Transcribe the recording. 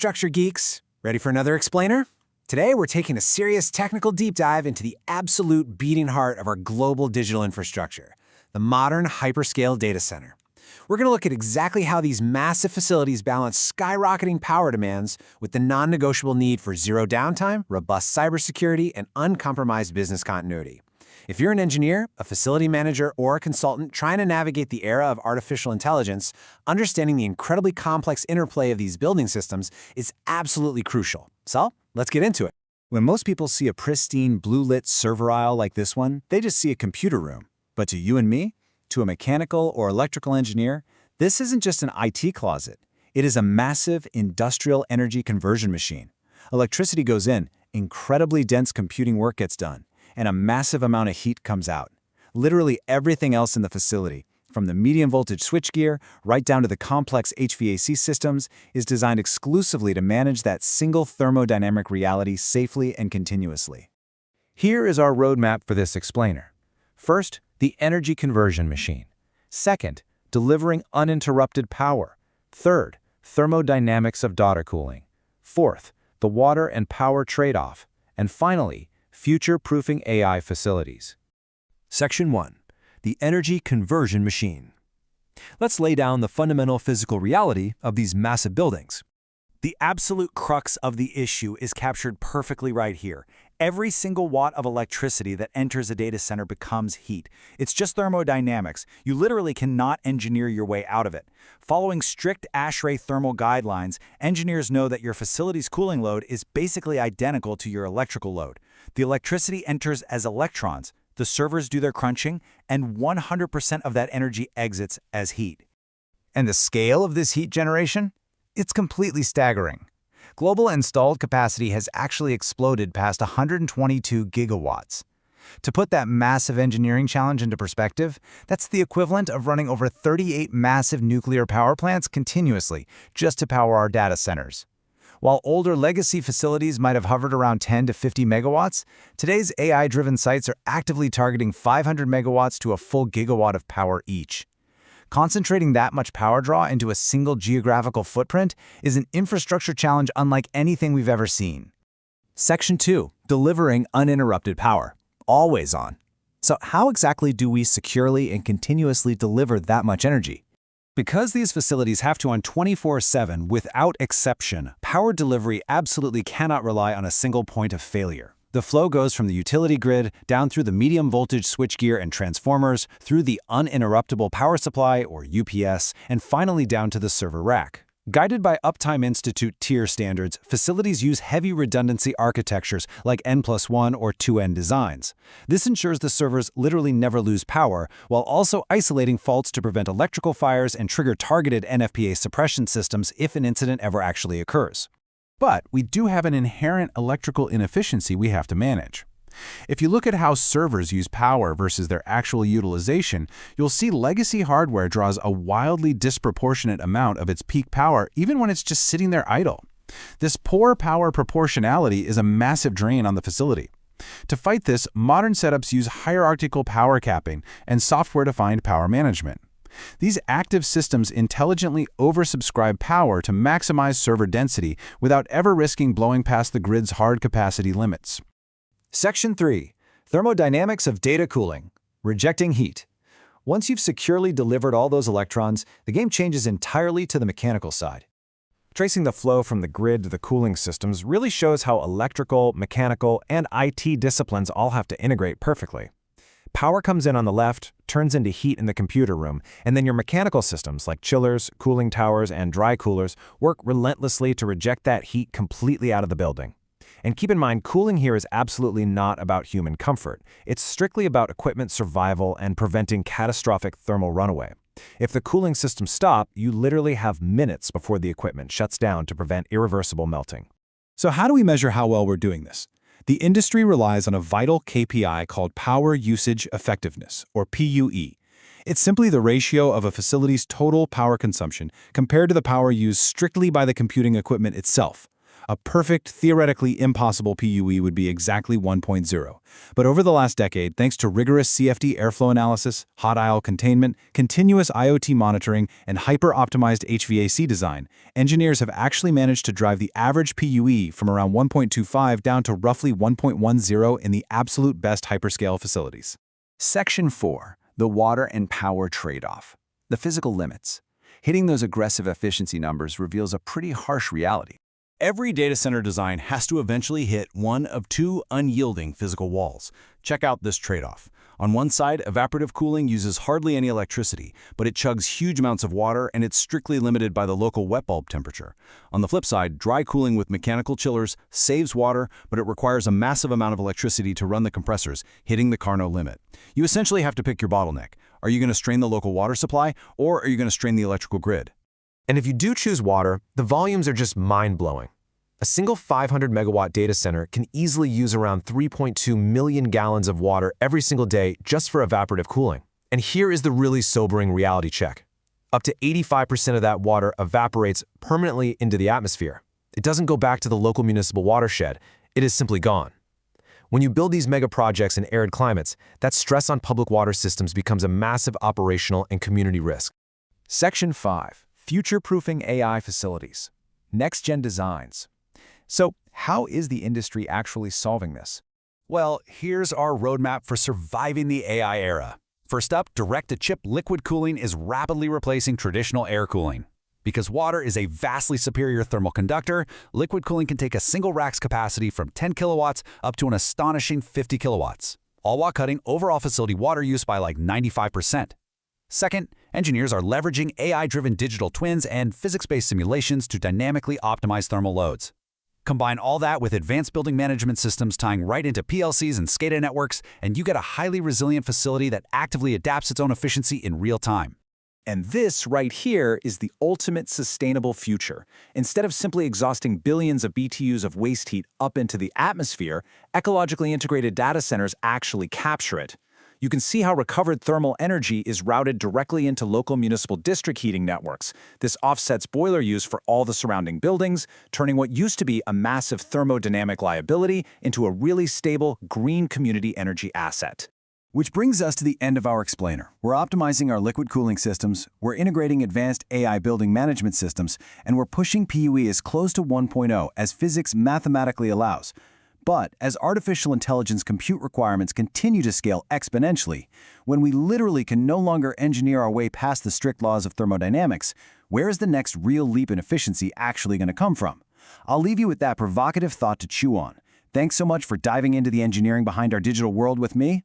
Structure geeks, ready for another explainer? Today we're taking a serious technical deep dive into the absolute beating heart of our global digital infrastructure, the modern hyperscale data center. We're going to look at exactly how these massive facilities balance skyrocketing power demands with the non-negotiable need for zero downtime, robust cybersecurity, and uncompromised business continuity. If you're an engineer, a facility manager, or a consultant trying to navigate the era of artificial intelligence, understanding the incredibly complex interplay of these building systems is absolutely crucial. So, let's get into it. When most people see a pristine, blue-lit server aisle like this one, they just see a computer room. But to you and me, to a mechanical or electrical engineer, this isn't just an IT closet. It is a massive industrial energy conversion machine. Electricity goes in, incredibly dense computing work gets done, and a massive amount of heat comes out. Literally everything else in the facility, from the medium voltage switchgear right down to the complex HVAC systems, is designed exclusively to manage that single thermodynamic reality safely and continuously. Here is our roadmap for this explainer. First, the energy conversion machine. Second, delivering uninterrupted power. Third, thermodynamics of data cooling. Fourth, the water and power trade-off. And finally, future-proofing AI facilities. Section 1. The energy conversion machine. Let's lay down the fundamental physical reality of these massive buildings. The absolute crux of the issue is captured perfectly right here. Every single watt of electricity that enters a data center becomes heat. It's just thermodynamics. You literally cannot engineer your way out of it. Following strict ASHRAE thermal guidelines, engineers know that your facility's cooling load is basically identical to your electrical load. The electricity enters as electrons, the servers do their crunching, and 100% of that energy exits as heat. And the scale of this heat generation? It's completely staggering. Global installed capacity has actually exploded past 122 gigawatts. To put that massive engineering challenge into perspective, that's the equivalent of running over 38 massive nuclear power plants continuously just to power our data centers. While older legacy facilities might have hovered around 10 to 50 megawatts, today's AI-driven sites are actively targeting 500 megawatts to a full gigawatt of power each. Concentrating that much power draw into a single geographical footprint is an infrastructure challenge unlike anything we've ever seen. Section 2. Delivering uninterrupted power. Always on. So how exactly do we securely and continuously deliver that much energy? Because these facilities have to run 24/7 without exception, power delivery absolutely cannot rely on a single point of failure. The flow goes from the utility grid down through the medium voltage switchgear and transformers, through the uninterruptible power supply, or UPS, and finally down to the server rack. Guided by Uptime Institute tier standards, facilities use heavy redundancy architectures like N+1 or 2N designs. This ensures the servers literally never lose power, while also isolating faults to prevent electrical fires and trigger targeted NFPA suppression systems if an incident ever actually occurs. But we do have an inherent electrical inefficiency we have to manage. If you look at how servers use power versus their actual utilization, you'll see legacy hardware draws a wildly disproportionate amount of its peak power even when it's just sitting there idle. This poor power proportionality is a massive drain on the facility. To fight this, modern setups use hierarchical power capping and software-defined power management. These active systems intelligently oversubscribe power to maximize server density without ever risking blowing past the grid's hard capacity limits. Section 3. Thermodynamics of data cooling. Rejecting heat. Once you've securely delivered all those electrons, the game changes entirely to the mechanical side. Tracing the flow from the grid to the cooling systems really shows how electrical, mechanical, and IT disciplines all have to integrate perfectly. Power comes in on the left, turns into heat in the computer room, and then your mechanical systems like chillers, cooling towers, and dry coolers work relentlessly to reject that heat completely out of the building. And keep in mind, cooling here is absolutely not about human comfort. It's strictly about equipment survival and preventing catastrophic thermal runaway. If the cooling systems stop, you literally have minutes before the equipment shuts down to prevent irreversible melting. So how do we measure how well we're doing this? The industry relies on a vital KPI called Power Usage Effectiveness, or PUE. It's simply the ratio of a facility's total power consumption compared to the power used strictly by the computing equipment itself. A perfect, theoretically impossible PUE would be exactly 1.0. But over the last decade, thanks to rigorous CFD airflow analysis, hot aisle containment, continuous IoT monitoring, and hyper-optimized HVAC design, engineers have actually managed to drive the average PUE from around 1.25 down to roughly 1.10 in the absolute best hyperscale facilities. Section 4. The water and power trade-off. The physical limits. Hitting those aggressive efficiency numbers reveals a pretty harsh reality. Every data center design has to eventually hit one of two unyielding physical walls. Check out this trade-off. On one side, evaporative cooling uses hardly any electricity, but it chugs huge amounts of water and it's strictly limited by the local wet bulb temperature. On the flip side, dry cooling with mechanical chillers saves water, but it requires a massive amount of electricity to run the compressors, hitting the Carnot limit. You essentially have to pick your bottleneck. Are you going to strain the local water supply, or are you going to strain the electrical grid? And if you do choose water, the volumes are just mind-blowing. A single 500 megawatt data center can easily use around 3.2 million gallons of water every single day just for evaporative cooling. And here is the really sobering reality check. Up to 85% of that water evaporates permanently into the atmosphere. It doesn't go back to the local municipal watershed. It is simply gone. When you build these mega projects in arid climates, that stress on public water systems becomes a massive operational and community risk. Section 5. Future-proofing AI facilities. Next-gen designs. So, how is the industry actually solving this? Well, here's our roadmap for surviving the AI era. First up, direct-to-chip liquid cooling is rapidly replacing traditional air cooling. Because water is a vastly superior thermal conductor, liquid cooling can take a single rack's capacity from 10 kilowatts up to an astonishing 50 kilowatts, all while cutting overall facility water use by like 95%. Second, engineers are leveraging AI-driven digital twins and physics-based simulations to dynamically optimize thermal loads. Combine all that with advanced building management systems tying right into PLCs and SCADA networks, and you get a highly resilient facility that actively adapts its own efficiency in real time. And this right here is the ultimate sustainable future. Instead of simply exhausting billions of BTUs of waste heat up into the atmosphere, ecologically integrated data centers actually capture it. You can see how recovered thermal energy is routed directly into local municipal district heating networks. This offsets boiler use for all the surrounding buildings, turning what used to be a massive thermodynamic liability into a really stable, green community energy asset. Which brings us to the end of our explainer. We're optimizing our liquid cooling systems, we're integrating advanced AI building management systems, and we're pushing PUE as close to 1.0 as physics mathematically allows. But as artificial intelligence compute requirements continue to scale exponentially, when we literally can no longer engineer our way past the strict laws of thermodynamics, where is the next real leap in efficiency actually going to come from? I'll leave you with that provocative thought to chew on. Thanks so much for diving into the engineering behind our digital world with me.